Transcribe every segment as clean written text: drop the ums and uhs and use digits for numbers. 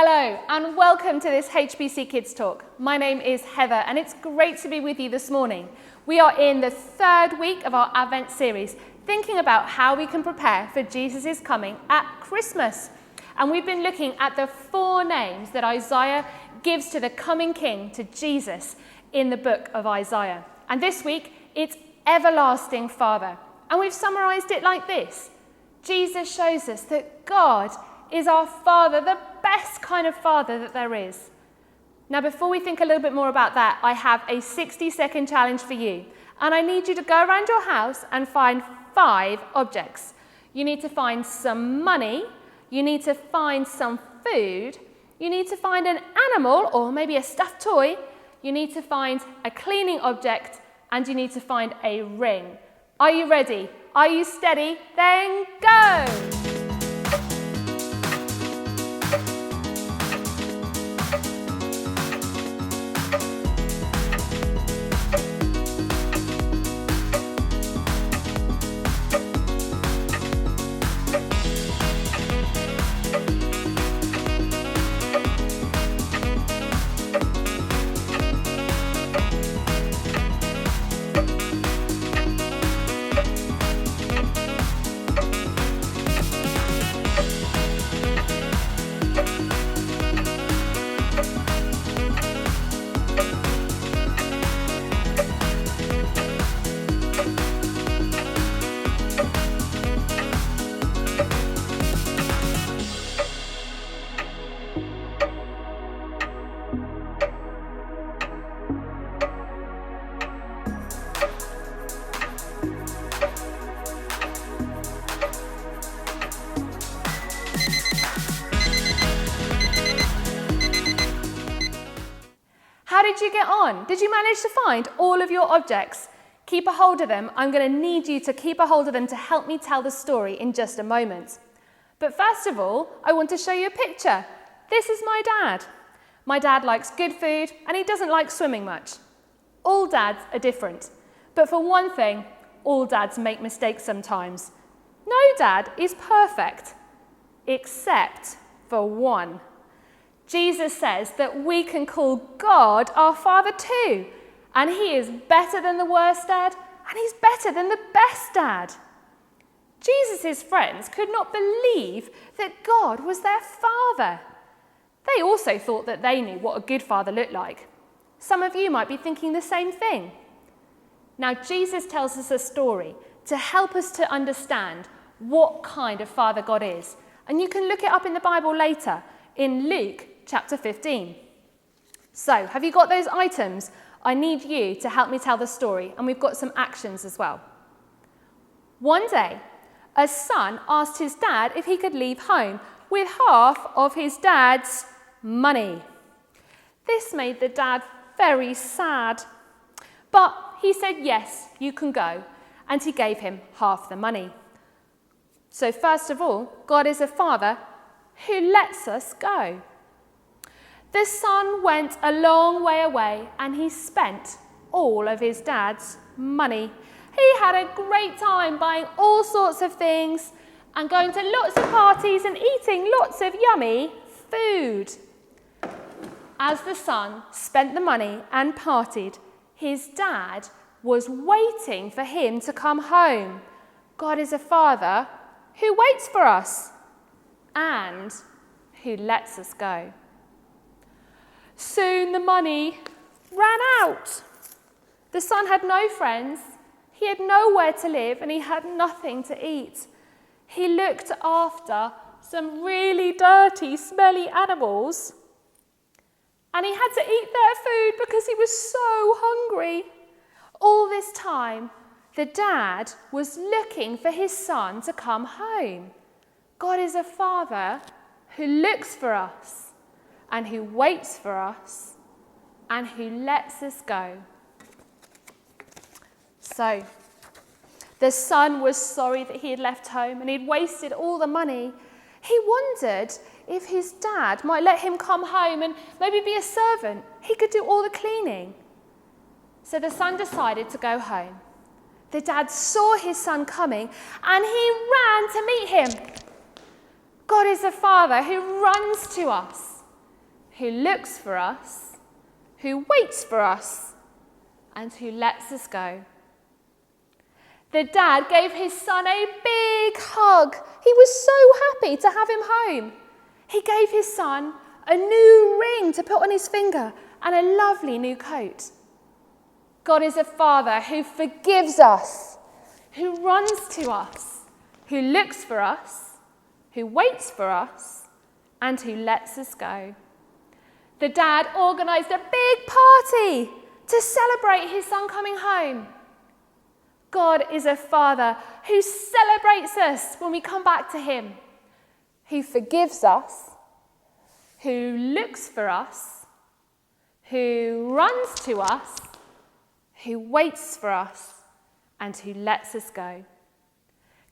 Hello and welcome to this HBC Kids Talk. My name is Heather and it's great to be with you this morning. We are in the third week of our Advent series, thinking about how we can prepare for Jesus' coming at Christmas. And we've been looking at the 4 names that Isaiah gives to the coming King, to Jesus, in the book of Isaiah. And this week, it's Everlasting Father. And we've summarised it like this. Jesus shows us that God is our Father, the best kind of Father that there is. Now, before we think a little bit more about that, I have a 60-second challenge for you. And I need you to go around your house and find 5 objects. You need to find some money, you need to find some food, you need to find an animal or maybe a stuffed toy, you need to find a cleaning object, and you need to find a ring. Are you ready? Are you steady? Then go! How did you get on? Did you manage to find all of your objects? Keep a hold of them. I'm going to need you to keep a hold of them to help me tell the story in just a moment. But first of all, I want to show you a picture. This is my dad. My dad likes good food and he doesn't like swimming much. All dads are different. But for one thing, all dads make mistakes sometimes. No dad is perfect, except for one. Jesus says that we can call God our Father too, and he is better than the worst dad, and he's better than the best dad. Jesus' friends could not believe that God was their Father. They also thought that they knew what a good father looked like. Some of you might be thinking the same thing. Now, Jesus tells us a story to help us to understand what kind of Father God is, and you can look it up in the Bible later in Luke chapter 15. So, have you got those items? I need you to help me tell the story, and we've got some actions as well. One day, a son asked his dad if he could leave home with half of his dad's money. This made the dad very sad, but he said, yes, you can go, and he gave him half the money. So first of all, God is a father who lets us go. The son went a long way away and he spent all of his dad's money. He had a great time buying all sorts of things and going to lots of parties and eating lots of yummy food. As the son spent the money and partied, his dad was waiting for him to come home. God is a father who waits for us and who lets us go. Soon the money ran out. The son had no friends, he had nowhere to live, and he had nothing to eat. He looked after some really dirty, smelly animals, and he had to eat their food because he was so hungry. All this time, the dad was looking for his son to come home. God is a father who looks for us, and who waits for us, and who lets us go. So, the son was sorry that he had left home and he'd wasted all the money. He wondered if his dad might let him come home and maybe be a servant. He could do all the cleaning. So the son decided to go home. The dad saw his son coming and he ran to meet him. God is a father who runs to us who looks for us, who waits for us, and who lets us go. The dad gave his son a big hug. He was so happy to have him home. He gave his son a new ring to put on his finger and a lovely new coat. God is a father who forgives us, who runs to us, who looks for us, who waits for us, and who lets us go. The dad organised a big party to celebrate his son coming home. God is a father who celebrates us when we come back to him, who forgives us, who looks for us, who runs to us, who waits for us, and who lets us go.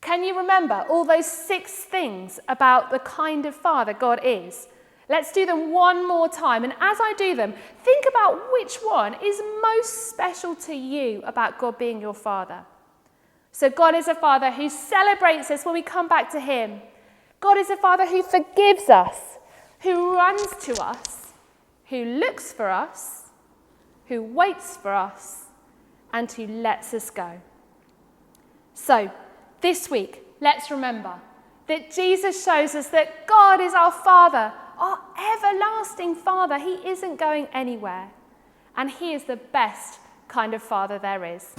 Can you remember all those 6 things about the kind of father God is? Let's do them one more time. And as I do them, think about which one is most special to you about God being your father. So God is a father who celebrates us when we come back to him. God is a father who forgives us, who runs to us, who looks for us, who waits for us, and who lets us go. So, this week, let's remember that Jesus shows us that God is our Father, our everlasting Father. He isn't going anywhere, and he is the best kind of Father there is.